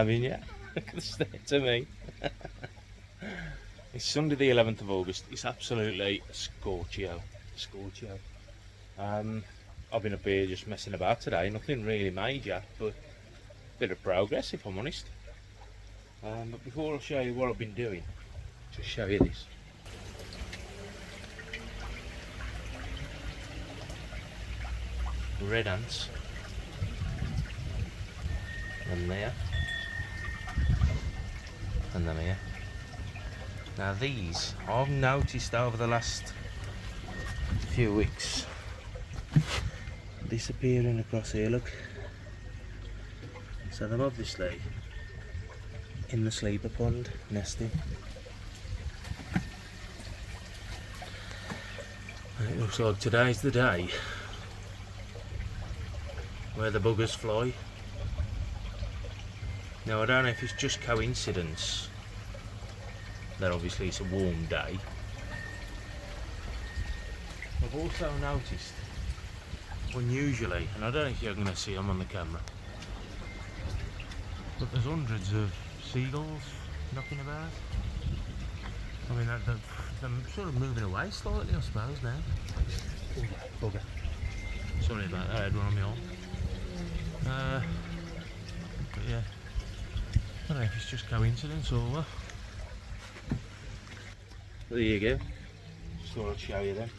having you. Look at the state to me. It's Sunday the 11th of August. It's absolutely scorchio. I've been up here just messing about today. Nothing really major, but a bit of progress if I'm honest. But before I show you what I've been doing, just show you this. Red ants. And there. And then here. Now these, I've noticed over the last few weeks, disappearing across here, look. So they're obviously in the sleeper pond, nesting. And it looks like today's the day where the buggers fly. Now I don't know if it's just coincidence that obviously it's a warm day. I've also noticed, unusually, and I don't know if you're going to see them on the camera, but there's hundreds of seagulls knocking about. I mean, they're sort of moving away slightly, I suppose, now. Oh, bugger. Sorry about that, I had one on my arm. But yeah, I don't know if it's just coincidence or what. There you go. Just thought I'd show you them.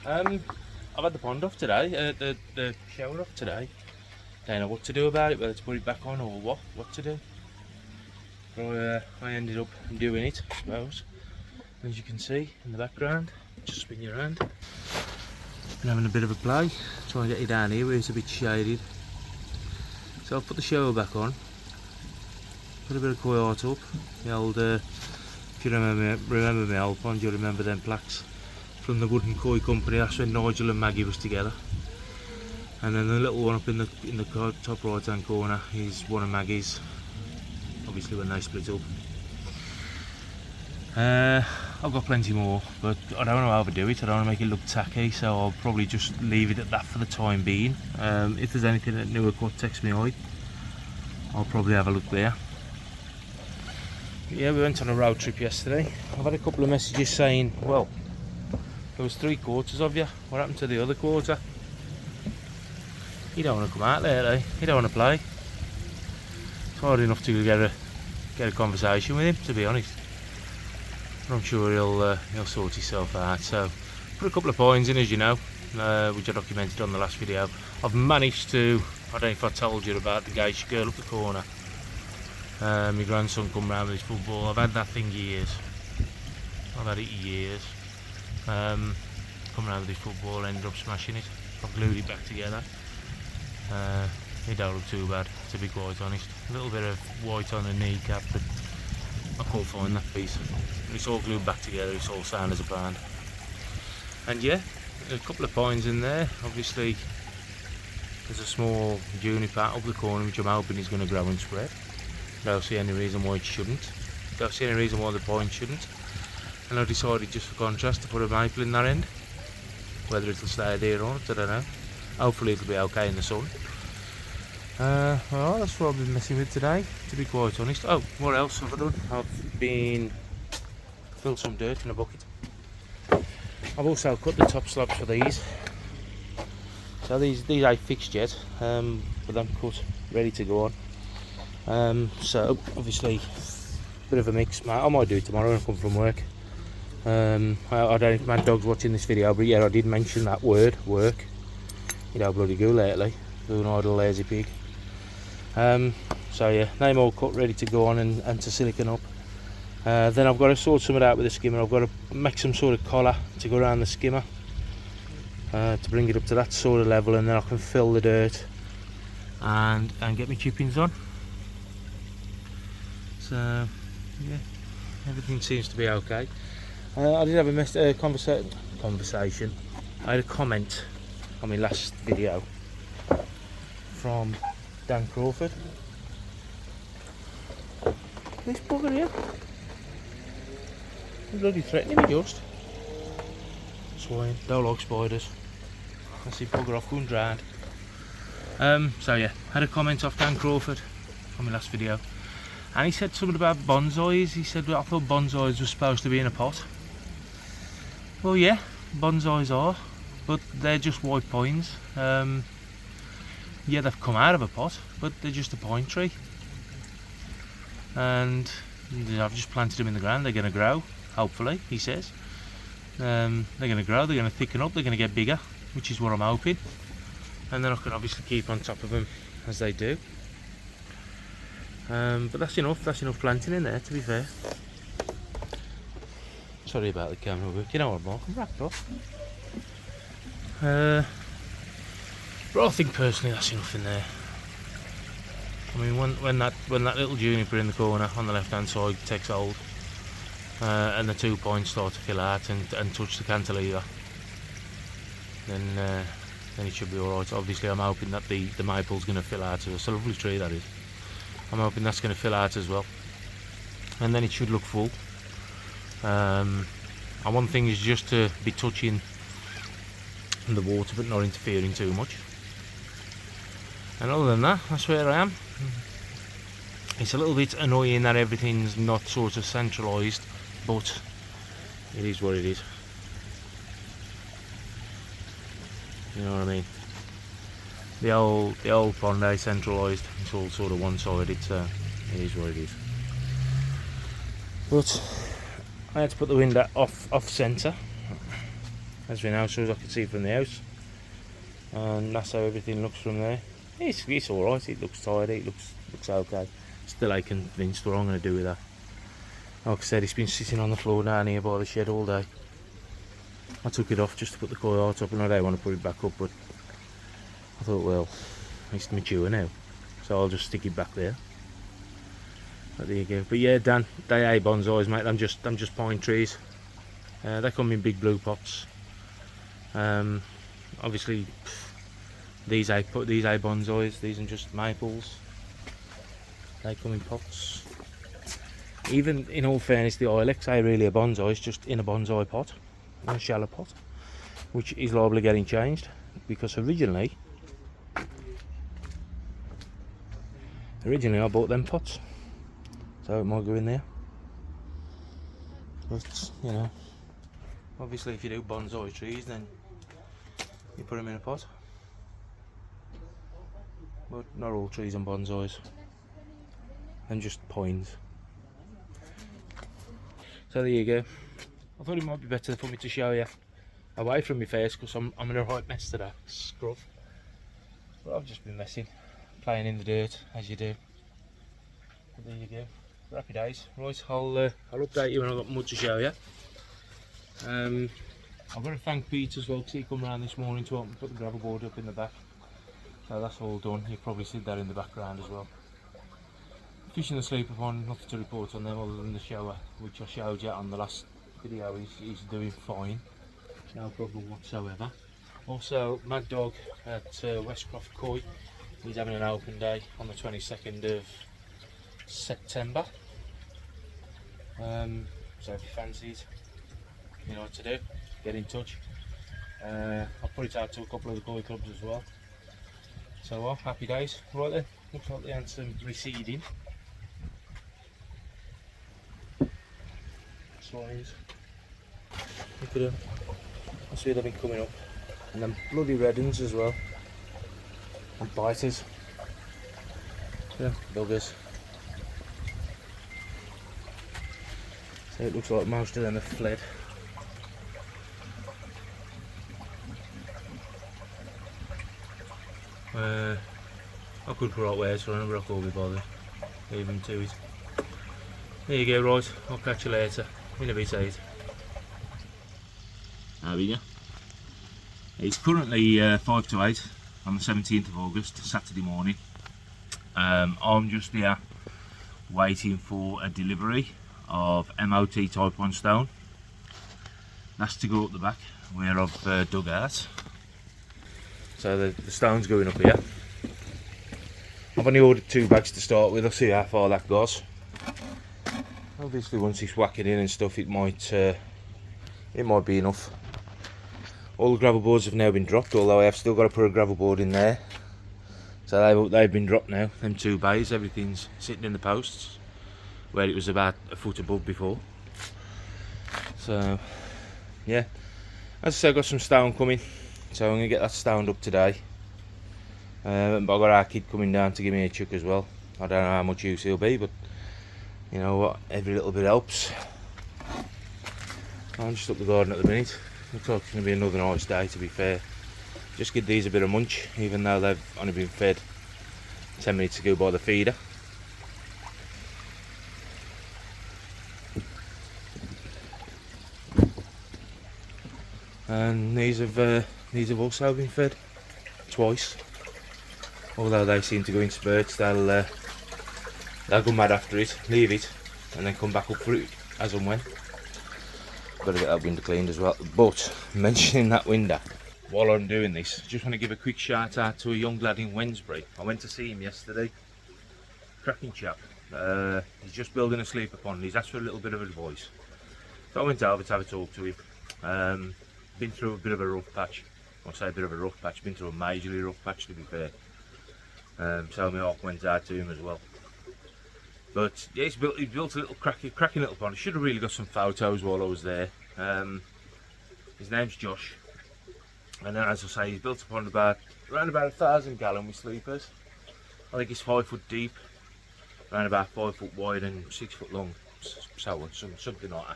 I've had the pond off today, the shower off today. Don't know what to do about it, whether to put it back on or what to do. But I ended up doing it, I suppose. As you can see in the background, just spin your hand. And having a bit of a play, try and get you down here where it's a bit shaded. So I've put the shower back on, put a bit of quiet up. The old, if you remember my old pond, you'll remember them plaques from the Wooden Koi Company. That's when Nigel and Maggie was together. And then the little one up in the top right hand corner is one of Maggie's, obviously when they split up. I've got plenty more, but I don't want to overdo it. I don't want to make it look tacky, so I'll probably just leave it at that for the time being. If there's anything that newer quite takes me eye, I'll probably have a look there. But yeah, we went on a road trip yesterday. I've had a couple of messages saying, well, there was 3/4 of you. What happened to the other quarter? You don't want to come out lately. You don't want to play. It's hard enough to get a conversation with him, to be honest. But I'm sure he'll sort himself out. So put a couple of points in, as you know, which I documented on the last video. I've managed to, I don't know if I told you about the geisha girl up the corner. My grandson come round with his football. I've had that thing years. I've had it years. Come round with his football, ended up smashing it. I've glued it back together. It don't look too bad, to be quite honest. A little bit of white on the kneecap, but I can't find that piece. It's all glued back together, it's all sound as a pound. And yeah, a couple of pines in there. Obviously, there's a small juniper up the corner which I'm hoping is going to grow and spread. Don't see any reason why it shouldn't. Don't see any reason why the pine shouldn't. And I decided, just for contrast, to put a maple in that end. Whether it'll stay there or not, I don't know. Hopefully it'll be okay in the sun. Well, that's what I've been messing with today, to be quite honest. Oh, what else have I done? I've been filled some dirt in a bucket. I've also cut the top slabs for these. So these ain't fixed yet, but them cut, ready to go on. So obviously, a bit of a mix. I might do it tomorrow when I come from work. I don't know if Mad Dog's watching this video, but yeah, I did mention that word, work. You know, bloody go lately, doing idle lazy pig. So yeah, name all cut, ready to go on and to silicon up. Then I've got to sort some of it out with the skimmer. I've got to make some sort of collar to go around the skimmer to bring it up to that sort of level, and then I can fill the dirt and get my chippings on. So yeah, everything seems to be okay. I did have a conversation. I had a comment on my last video from Dan Crawford. This bugger here, he's bloody threatening me just. Swine, don't like spiders. I see bugger off going drowned. So yeah, had a comment off Dan Crawford. on my last video, and he said something about bonsais. He said, well, I thought bonsais were supposed to be in a pot. Well, yeah, bonsais are, but they're just white pines. Yeah, they've come out of a pot, but they're just a pine tree, and I've just planted them in the ground. They're going to grow, hopefully, he says. They're going to grow, they're going to thicken up, they're going to get bigger, which is what I'm hoping, and then I can obviously keep on top of them as they do. But that's enough planting in there, to be fair. Sorry about the camera work, you know what, Mark, I'm wrapped up. But I think personally that's enough in there. I mean, when that little juniper in the corner on the left hand side takes hold, and the 2 points start to fill out and touch the cantilever, then it should be alright. Obviously I'm hoping that the maple's going to fill out. It's a lovely tree, that is. I'm hoping that's going to fill out as well, and then it should look full. And one thing is just to be touching the water but not interfering too much. And other than that, that's where I am. It's a little bit annoying that everything's not sort of centralised, but it is what it is. You know what I mean? The old pond is centralised. It's all sort of one-sided, so it is what it is. But I had to put the window off centre, as we know, so as I can see from the house, and that's how everything looks from there. It's alright. It looks tidy. It looks okay. Still ain't convinced what I'm going to do with that. Like I said, it's been sitting on the floor down here by the shed all day. I took it off just to put the coil out up, and I don't want to put it back up, but I thought, well, it's mature now, so I'll just stick it back there. But there you go. But yeah, Dan, they ain't bonsais, mate. I'm just pine trees. They come in big blue pots. Obviously, these ain't bonsais. These are just maples. They come in pots. Even in all fairness, the ilex ain't really a bonsai. It's just in a bonsai pot, in a shallow pot, which is liable to getting changed, because originally I bought them pots, so it might go in there. But you know, obviously if you do bonsai trees, then you put them in a pot. But not all trees and bonsais, and just pines. So there you go. I thought it might be better for me to show you away from my face, because I'm in a right mess today. Scrub. But I've just been messing, playing in the dirt, as you do. But there you go. Happy days. Right, I'll update you when I've got more to show you. I've got to thank Pete as well, because he come around this morning to help me put the gravel board up in the back. So that's all done. You probably see that in the background as well. Fish in the sleeper pond, nothing to report on them other than the shower, which I showed you on the last video. He's doing fine, no problem whatsoever. Also, Mad Dog at Westcroft Koi, he's having an open day on the 22nd of September. So if you fancy it, you know what to do, get in touch. I'll put it out to a couple of the koi clubs as well. So happy days. Right then, looks like the ants are receding. Swines. Look at them. I see they've been coming up. And then bloody red uns as well. And biters. Yeah, buggers. So it looks like most of them have fled. I could put out wares for them, but I can't be bothered. Leave them to it. There you go, right. I'll catch you later. In a bit, eight. How are you? It's currently 5 to 8 on the 17th of August, Saturday morning. I'm just here waiting for a delivery of MOT Type 1 stone. That's to go up the back where I've dug out. So the stone's going up here. I've only ordered 2 bags to start with. I'll see how far that goes. Obviously once it's whacking in and stuff, it might be enough. All the gravel boards have now been dropped, although I have still got to put a gravel board in there. So So they've been dropped now, them 2 bays, everything's sitting in the posts, where it was about a foot above before. So, yeah, as I said, I've got some stone coming, so I'm going to get that stoned up today. But I've got our kid coming down to give me a chuck as well. I don't know how much use he'll be, but you know what, every little bit helps. I'm just up the garden at the minute. Looks like it's going to be another nice day, to be fair. Just give these a bit of munch, even though they've only been fed 10 minutes ago by the feeder. And these have also been fed twice. Although they seem to go in spurts, they'll go mad after it, leave it, and then come back up for it as and when. Got to get that window cleaned as well. But mentioning that window, while I'm doing this, I just want to give a quick shout out to a young lad in Wednesbury. I went to see him yesterday. Cracking chap. He's just building a sleeper pond. He's asked for a little bit of advice. So I went over to have a talk to him. Been through a bit of a rough patch. I say a bit of a rough patch, been through a majorly rough patch, to be fair. So my heart went out to him as well. But yeah, he's built a little cracking little pond. I should have really got some photos while I was there. His name's Josh. And then, as I say, he's built a pond around about 1,000 gallon with sleepers. I think it's 5 foot deep, around about 5 foot wide and 6 foot long, so something like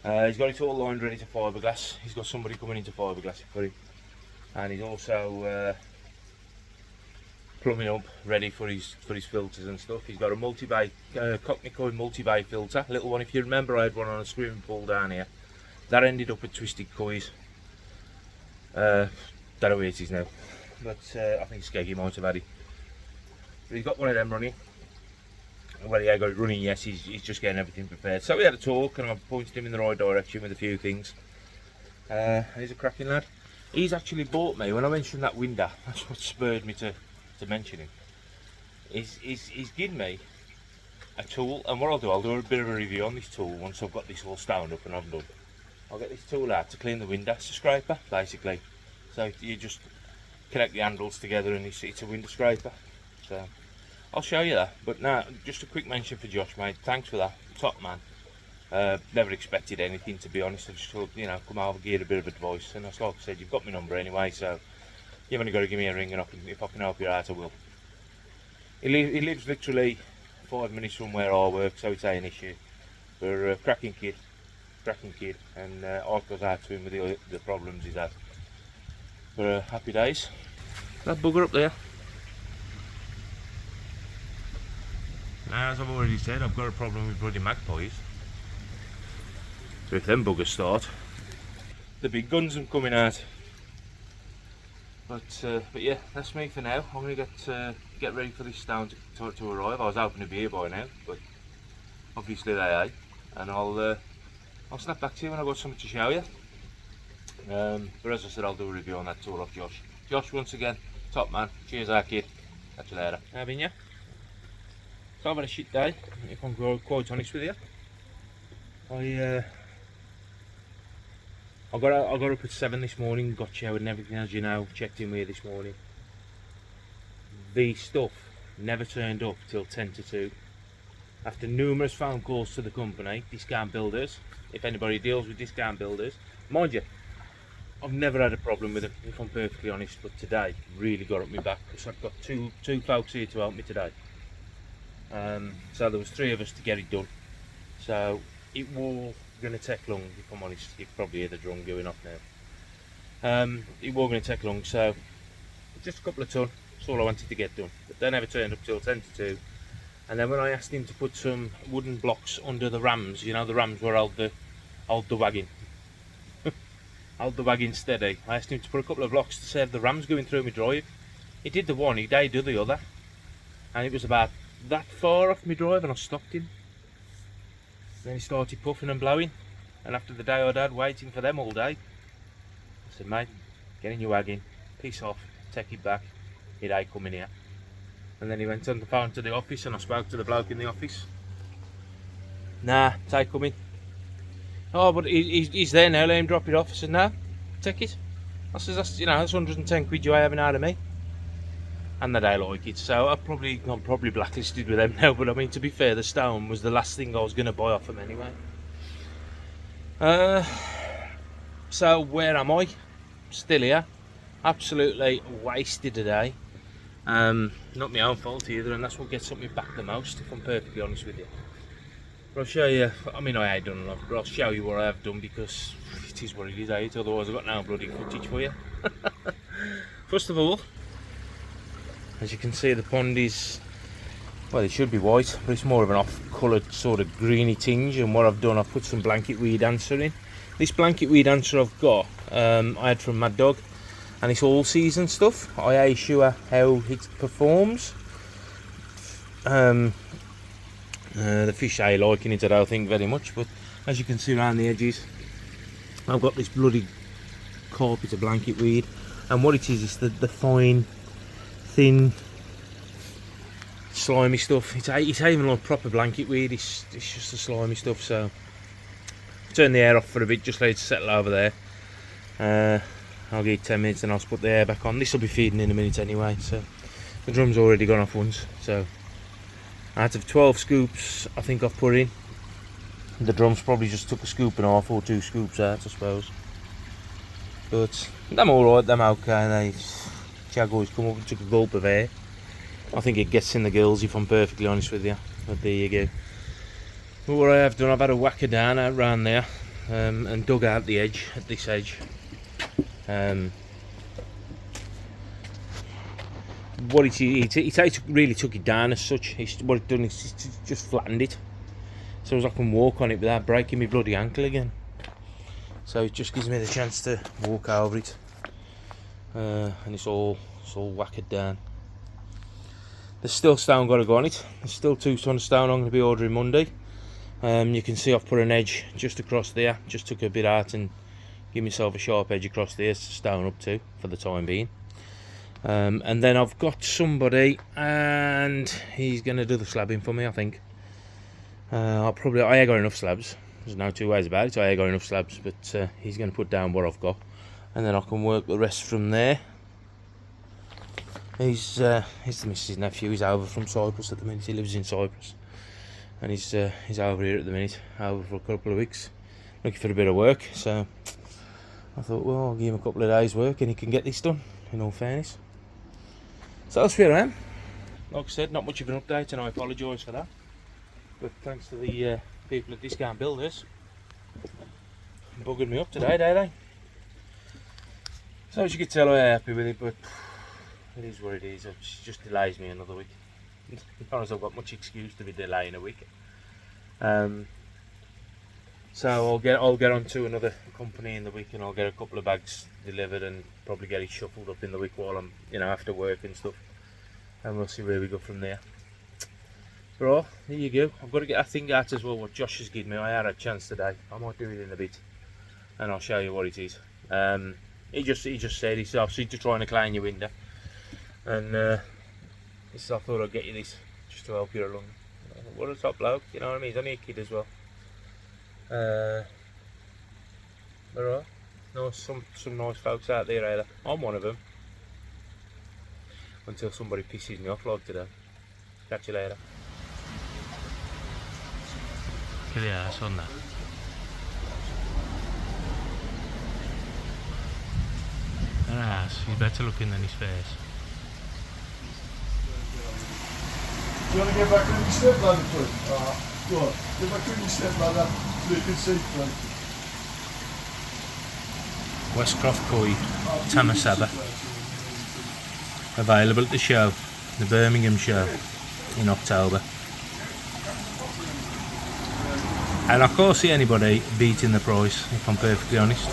that. He's got it all lined ready to fiberglass. He's got somebody coming in to fiberglass it for him, and he's also plumbing up, ready for his filters and stuff. He's got a multi-bay, Cockney coil multi-bay filter, little one. If you remember, I had one on a swimming pool down here. That ended up with twisted coils. Don't know where it is now, but I think Skeggy might have had it. But he's got one of them running. Well, yeah, got it running, yes, he's just getting everything prepared. So we had a talk and I pointed him in the right direction with a few things. He's a cracking lad. He's actually bought me, when I mentioned that window, that's what spurred me to mention him. He's given me a tool, and what I'll do a bit of a review on this tool once I've got this all stoned up and I'm done. I'll get this tool out to clean the window. It's a scraper, basically. So you just connect the handles together and it's a window scraper. So I'll show you that. But now, just a quick mention for Josh, mate. Thanks for that. Top man. Never expected anything, to be honest. I just thought, you know, come over, give a bit of advice. And like I said, you've got my number anyway, so you've only got to give me a ring, and if I can help you out, I will. He lives literally 5 minutes from where I work, so it's an issue. We're a cracking kid, and I goes out to him with the problems he's had. But happy days. That bugger up there. Now, as I've already said, I've got a problem with bloody magpies. So if them buggers start, the big guns are coming out. But yeah, that's me for now. I'm going to get ready for this stone to arrive. I was hoping to be here by now, but obviously they ain't. And I'll snap back to you when I've got something to show you. But as I said, I'll do a review on that tool off Josh. Josh, once again, top man. Cheers, our kid. Catch you later. Having you? So I've had a shit day, if I'm quite honest with you. I got up at 7 this morning, got showered and everything, as you know, checked in with you this morning. The stuff never turned up till 10 to 2. After numerous phone calls to the company, Discount Builders, if anybody deals with Discount Builders, mind you, I've never had a problem with them, if I'm perfectly honest, but today really got up my back because I've got two folks here to help me today. So there was 3 of us to get it done. So it was going to take long, if I'm honest. You can probably hear the drum going off now. It was going to take long, so just a couple of ton. That's all I wanted to get done. But they never turned up till 10 to 2. And then when I asked him to put some wooden blocks under the rams, you know, the rams where hold the wagon, hold the wagon steady. I asked him to put a couple of blocks to save the rams going through my drive. He did the one, he did the other, and it was about that far off my drive, and I stopped him. Then he started puffing and blowing, and after the day I'd had waiting for them all day, I said, mate, get in your wagon, piss off, take it back, it ain't coming here. And then he went on the phone to the office, and I spoke to the bloke in the office. Nah, take coming. Oh, but he's there now, let him drop it off. I said, nah, take it. I said, that's 110 quid you ain't having out of me. and that I like it. So I'm probably blacklisted with them now. But I mean, to be fair, the stone was the last thing I was going to buy off them anyway. So where am I? Still here. Absolutely wasted today. Not my own fault either, and that's what gets me back the most, if I'm perfectly honest with you. But I'll show you. I mean, I ain't done a lot, but I'll show you what I have done, because it is what it is, eh? Otherwise I've got no bloody footage for you. First of all, as you can see, the pond is, well, it should be white, but it's more of an off-coloured sort of greeny tinge. And what I've done, I've put some blanket weed answer in. This blanket weed answer I've got, I had from Mad Dog, and it's all season stuff. I ain't sure how it performs. The fish ain't liking it, I don't think, very much, but as you can see around the edges, I've got this bloody carpet of blanket weed, and what it is the fine, thin, slimy stuff. It's even like proper blanket weed. It's just the slimy stuff. So turn the air off for a bit, just let it settle over there. I'll give it 10 minutes and I'll put the air back on. This will be feeding in a minute anyway, so the drum's already gone off once. So out of 12 scoops I think I've put in, the drums probably just took a scoop and a half or 2 scoops out, I suppose. But them alright, them okay. Jaguars come up and took a gulp of air. I think it gets in the gills, if I'm perfectly honest with you. But there you go. But what I have done, I've had a whacker down out round there, and dug out the edge, at this edge. What it really took it down as such. What it done is it's just flattened it, so as I can walk on it without breaking my bloody ankle again. So it just gives me the chance to walk over it, and it's all whackered down. There's still stone got to go on it. There's still 2 ton of stone I'm going to be ordering Monday. You can see I've put an edge just across there. Just took a bit out and give myself a sharp edge across there to stone up to for the time being. And then I've got somebody, and he's going to do the slabbing for me, I think. I ain't got enough slabs. There's no 2 ways about it. I ain't got enough slabs, but he's going to put down what I've got, and then I can work the rest from there. He's the missus' nephew. He's over from Cyprus at the minute. He lives in Cyprus, and he's over here at the minute, over for a couple of weeks, looking for a bit of work. So I thought, well, I'll give him a couple of days' work, and he can get this done, in all fairness. So that's where I am. Like I said, not much of an update, and I apologise for that. But thanks to the people at Discount Builders, bugging me up today, don't they? So as you can tell, I'm happy with it, but it is what it is. It just delays me another week. Not as I've got much excuse to be delaying a week. So I'll get on to another company in the week, and I'll get a couple of bags delivered and probably get it shuffled up in the week while I'm, after work and stuff. And we'll see where we go from there. Right, there you go. I've got to get a thing out as well, what Josh has given me. I had a chance today. I might do it in a bit, and I'll show you what it is. He just said he's obviously just trying to clean your window, and I thought I'd get you this just to help you along. What a top bloke, you know what I mean? He's only a kid as well. Alright, no, some nice folks out there either. I'm one of them. Until somebody pisses me off like today. Catch you later. Look at the ass on that. That ass, he's better looking than his face. Do you want to get back in the step ladder, please? Go on, get back in the step ladder so you can see, please. Westcroft Koi, Tamasaba. Available at the show, the Birmingham show, in October. And I can't see anybody beating the price, if I'm perfectly honest.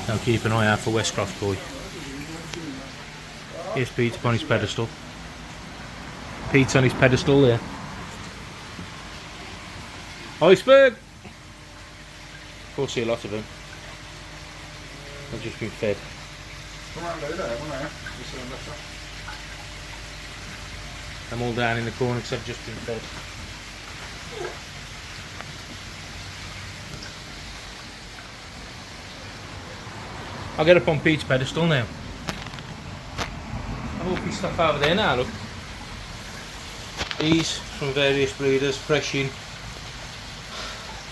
So keep an eye out for Westcroft Koi. Here's Pete upon his pedestal. Pete's on his pedestal there. Iceberg! Of course, see a lot of them. They've just been fed. I'm all down in the corner because I've just been fed. I'll get up on Pete's pedestal now. Oh, healthy stuff over there now, look. These from various breeders, fresh in.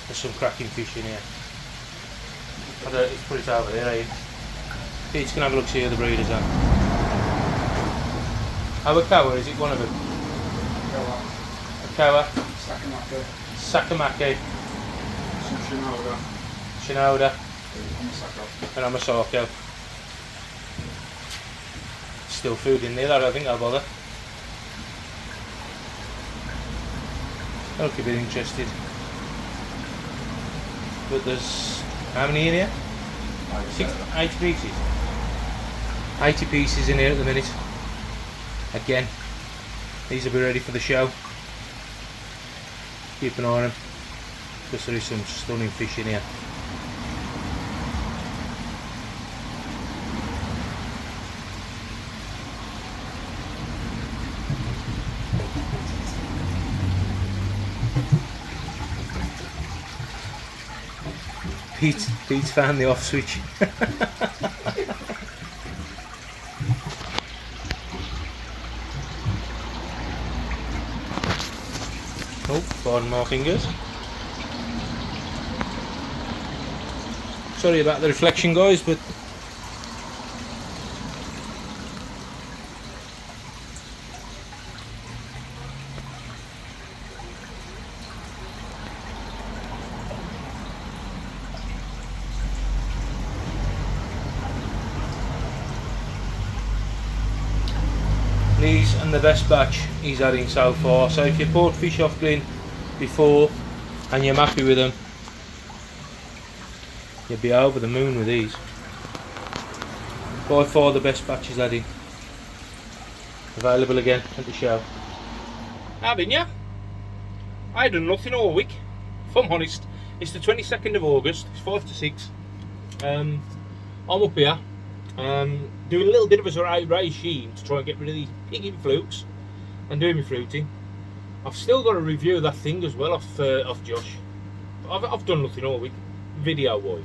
There's some cracking fish in here. I don't need to put it over there, are you? Pete's can have a look, see how the breeders are. Our cow, is it one of them? A cow. Sakamake. Some Shinoda. Shinoda. And a Masako. Still food in there, I don't think I'll bother. I'll keep it interested. But there's how many in here? 80 pieces. 80 pieces in here at the minute. Again, these will be ready for the show. Keep an eye on them, because there is some stunning fish in here. Pete's found the off switch. Oh, pardon my fingers. Sorry about the reflection, guys, but these and the best batch he's had in so far. So if you bought fish off Glyn before and you're happy with them, you'll be over the moon with these. By far the best batch he's had in. Available again at the show. Haven't you? I done nothing all week, if I'm honest. It's the 22nd of August, it's 5 to 6. I'm up here. Doing a little bit of a regime to try and get rid of these pigging flukes and doing my fruiting. I've still got a review of that thing as well off Josh. I've done nothing all week, video wise.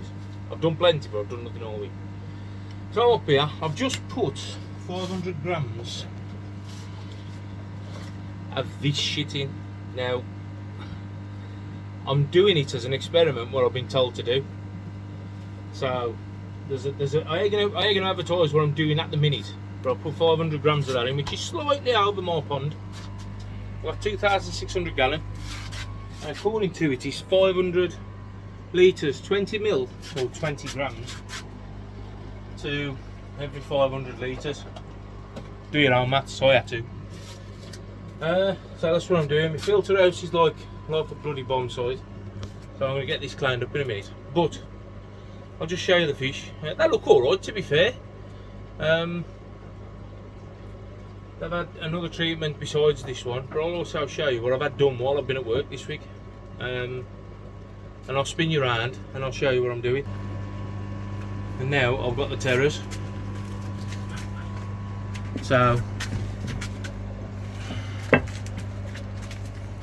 I've done plenty, but I've done nothing all week. So I'm up here, I've just put 500 grams of this shit in. Now, I'm doing it as an experiment, what I've been told to do. So I ain't gonna advertise what I'm doing at the minute, but I'll put 500 grams of that in, which is slightly over my pond. I've got 2,600 gallon. And according to it, is 500 litres, 20 mil or 20 grams to every 500 litres. Do your own maths, so I had to. So that's what I'm doing. My filter house is like a bloody bomb size, so I'm gonna get this cleaned up in a minute. But I'll just show you the fish. They look alright, to be fair. They've had another treatment besides this one, but I'll also show you what I've had done while I've been at work this week. And I'll spin you around and I'll show you what I'm doing. And now I've got the terrors. So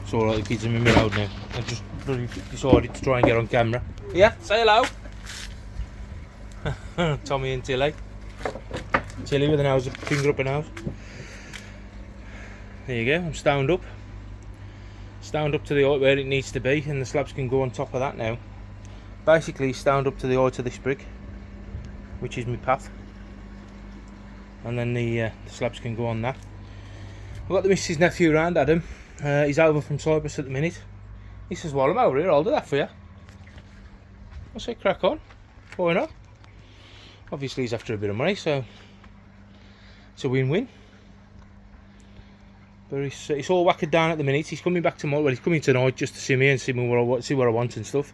it's alright, the kids are in my road now. I just decided to try and get on camera. Yeah, say hello. Tommy and Tilly. Tilly with a nose, finger up her nose. There you go, I'm stoned up. Stoned up to the height where it needs to be, and the slabs can go on top of that now. Basically stoned up to the height of this brick, which is my path. And then the slabs can go on that. I've got the missus' nephew round, Adam. He's over from Cyprus at the minute. He says, well, I'm over here, I'll do that for you. I say, crack on. Why not? Obviously he's after a bit of money, so it's a win-win. But it's all whacked down at the minute. He's coming back tomorrow. Well, he's coming tonight just to see me and see what I want and stuff.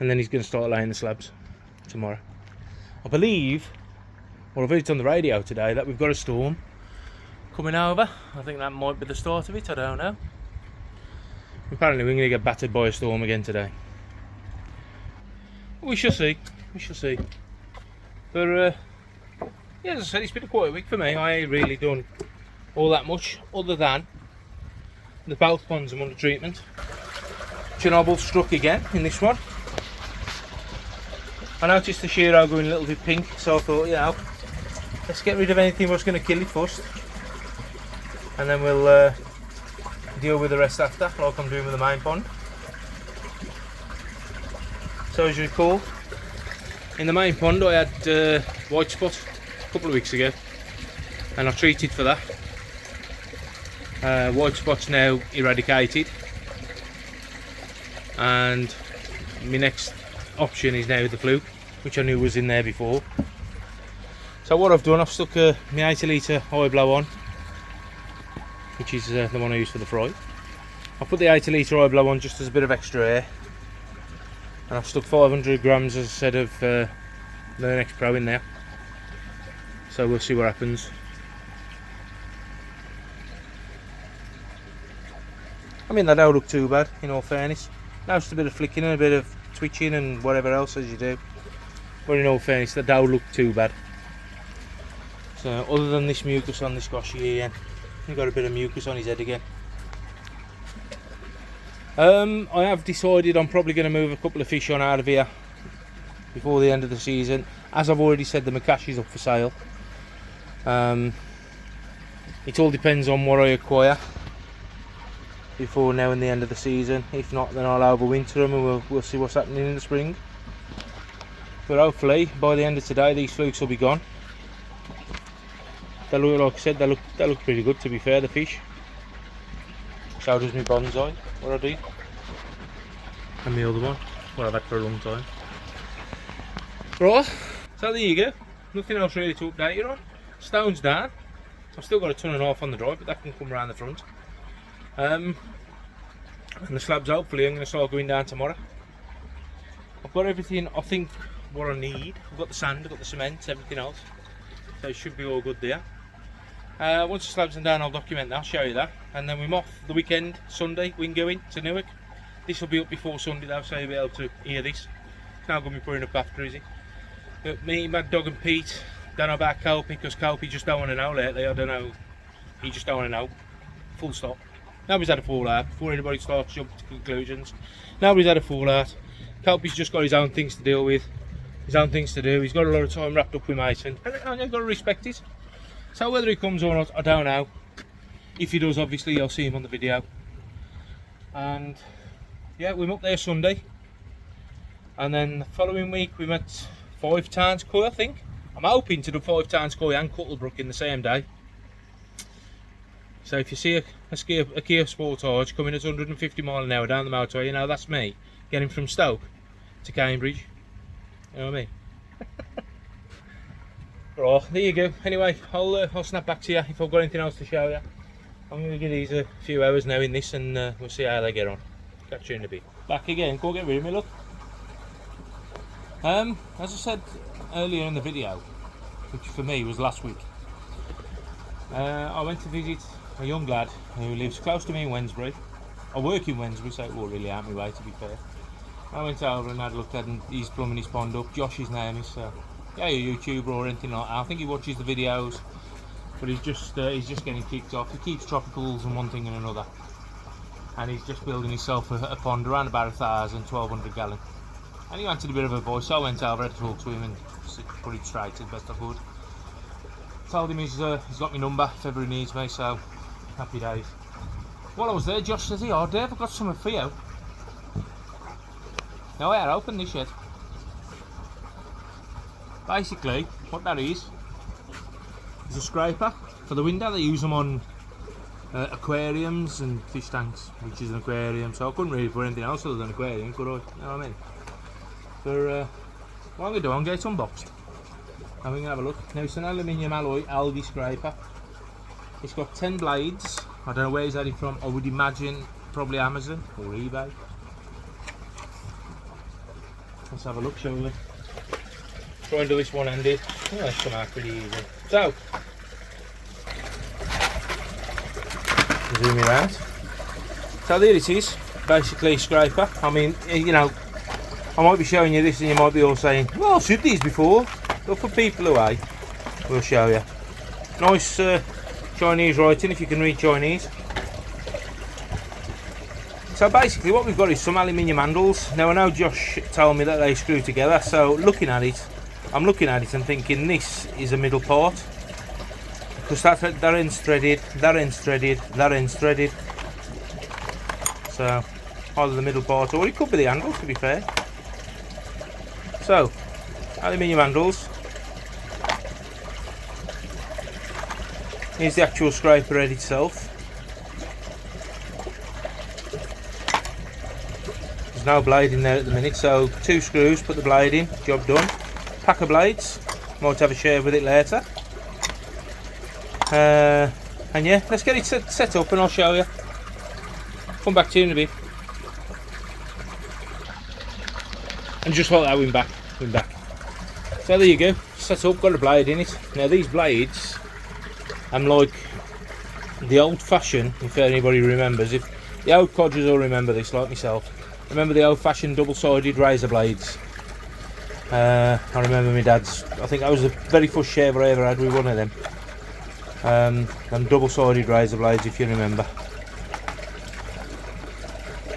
And then he's going to start laying the slabs tomorrow. I believe, well, I've heard it on the radio today that we've got a storm coming over. I think that might be the start of it. I don't know. Apparently we're going to get battered by a storm again today. We shall see. We shall see. But yeah, as I said, it's been a quiet week for me. I ain't really done all that much other than the both ponds I'm under treatment. Chernobyl struck again in this one. I noticed the Shiro going a little bit pink, so I thought, you know, let's get rid of anything that's going to kill it first. and then we'll deal with the rest after, like I'm doing with the main pond. So as you recall, in the main pond I had white spot a couple of weeks ago, and I treated for that. White spot's now eradicated, and my next option is now the fluke, which I knew was in there before. So what I've done, I've stuck my 80 litre high blow on, which is the one I use for the fry. I've put the 80 litre high blow on just as a bit of extra air, and I've stuck 500 grams, as I said, of the next Pro in there. So we'll see what happens. I mean, that don't look too bad, in all fairness. Now just a bit of flicking and a bit of twitching and whatever else as you do. But in all fairness, that don't look too bad. So other than this mucus on this goshy here, we've got a bit of mucus on his head again. I have decided I'm probably going to move a couple of fish on out of here before the end of the season. As I've already said, the Makashi is up for sale. It all depends on what I acquire before now and the end of the season. If not, then I'll overwinter them and we'll see what's happening in the spring. But hopefully by the end of today these flukes will be gone. They look, like I said, they look pretty good, to be fair, the fish. So does my bonsai, what I do. And the other one, what I've had for a long time. Right, so there you go. Nothing else really to update you on. Stone's down. I've still got a ton and a half on the drive, but that can come around the front. And the slabs, hopefully I'm going to start going down tomorrow. I've got everything, I think, what I need. I've got the sand, I've got the cement, everything else. So it should be all good there. Once the slabs are down, I'll document that, I'll show you that. And then we're off the weekend, Sunday, we're going to Newark. This will be up before Sunday though, so you'll be able to hear this. It's not going to be putting up after, is it? But me, Mad Dog and Pete, don't know about Kelpie, because Kelpie just don't want to know lately. I don't know, he just don't want to know. Full stop. Nobody's had a fallout before anybody starts jumping to conclusions. Nobody's had a fallout. Kelpie's just got his own things to deal with, his own things to do. He's got a lot of time wrapped up with Mason, and I've got to respect it. So whether he comes or not, I don't know. If he does, obviously you'll see him on the video. And yeah, we're up there Sunday, and then the following week we met 5 Towns Koi, I think. I'm hoping to do 5 Towns Koi and Cuttlebrook in the same day. So if you see a Kia Sportage coming at 150 mile an hour down the motorway, you know that's me getting from Stoke to Cambridge. You know what I mean? Right, there you go. Anyway, I'll snap back to you if I've got anything else to show you. I'm going to give these a few hours now in this, and we'll see how they get on. Catch you in a bit. Back again, go get rid of me, look. As I said earlier in the video, which for me was last week, I went to visit a young lad who lives close to me in Wednesbury. I work in Wednesbury, so it won't really out my way, to be fair. I went over and had a look at him. He's plumbing his pond up. Josh, his name is. Yeah, a YouTuber or anything like that. I think he watches the videos, but he's just getting kicked off. He keeps tropicals and one thing and another, and he's just building himself a pond around about 1,000-1,200 gallon. And he wanted a bit of advice, so I went over, had to talk to him and put it straight as best I could. Told him he's got my number if ever he needs me, so happy days. While I was there, Josh says, "Oh Dave, I've got something for you." Now I had opened this yet. Basically, what that is a scraper for the window. They use them on aquariums and fish tanks, which is an aquarium, so I couldn't really put anything else other than aquarium, could I? You know what I mean? So what I'm going to do, I'm going to get it unboxed and we can have a look. Now it's an aluminium alloy algae scraper. It's got 10 blades. I don't know where he's had it from. I would imagine probably Amazon or eBay. Let's have a look, shall we? Try and do this one-handed. Oh, that's come out pretty easy. So, zoom it out. So there it is, basically a scraper. I mean, you know, I might be showing you this and you might be all saying, well, I've seen these before. But for people away, we'll show you. Nice Chinese writing, if you can read Chinese. So basically what we've got is some aluminium handles. Now I know Josh told me that they screw together, so looking at it, I'm looking at it and thinking this is a middle part. because that end's threaded, that end's threaded, that end's threaded. So either the middle part, or it could be the handle, to be fair. So aluminium handles. Here's the actual scraper head itself. There's no blade in there at the minute, so 2 screws, put the blade in, job done. Pack of blades, might have a share with it later. And yeah, let's get it set up and I'll show you. Come back to you in a bit. And just like that, we're back. So there you go, set up, got a blade in it. Now these blades, I'm like the old fashioned, if anybody remembers, if the old codgers will remember this like myself, remember the old fashioned double-sided razor blades. I remember my dad's, I think that was the very first shaver I ever had with one of them. Them double-sided razor blades, if you remember.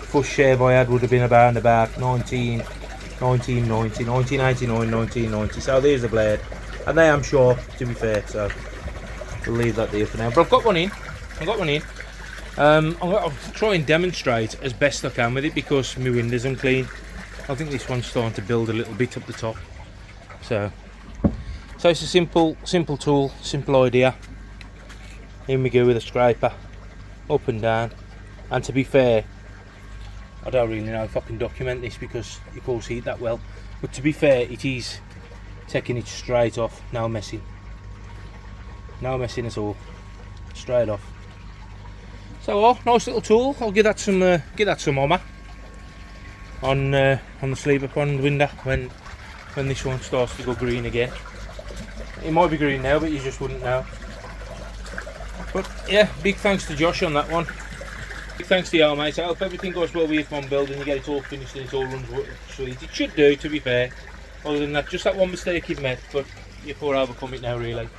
First shave I had would have been about 1989, 1990. So there's the blade, and they am sharp, to be fair. So we'll leave that there for now. But I've got one in. I'm going to try and demonstrate as best I can with it because my window's unclean. I think this one's starting to build a little bit up the top. So it's a simple tool, simple idea. In we go with a scraper, up and down. And to be fair, I don't really know if I can document this because you can't see it that well. But to be fair, it is taking it straight off, no messing. No messing at all. Straight off. So nice little tool. I'll give that some armour on the sleeper pond window when this one starts to go green again. It might be green now, but you just wouldn't know. But yeah, big thanks to Josh on that one. Big thanks to you, mate. I hope everything goes well with your pond build and you get it all finished and it all runs sweet. It should do, to be fair. Other than that, just that one mistake you've made, but you can't overcome it now, really.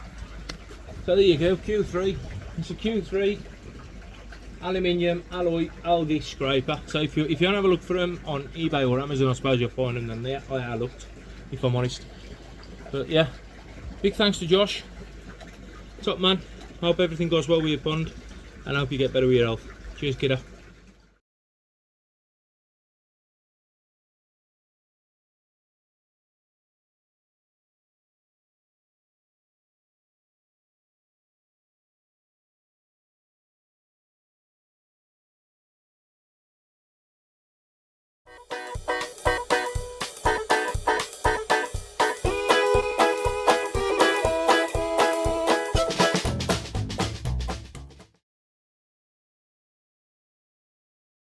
So there you go, Q3. It's a Q3 aluminium alloy algae scraper. So if you want to have a look for them on eBay or Amazon, I suppose you'll find them then there. I looked, if I'm honest. But yeah, big thanks to Josh. Top man. Hope everything goes well with your pond and I hope you get better with your health. Cheers, kiddo.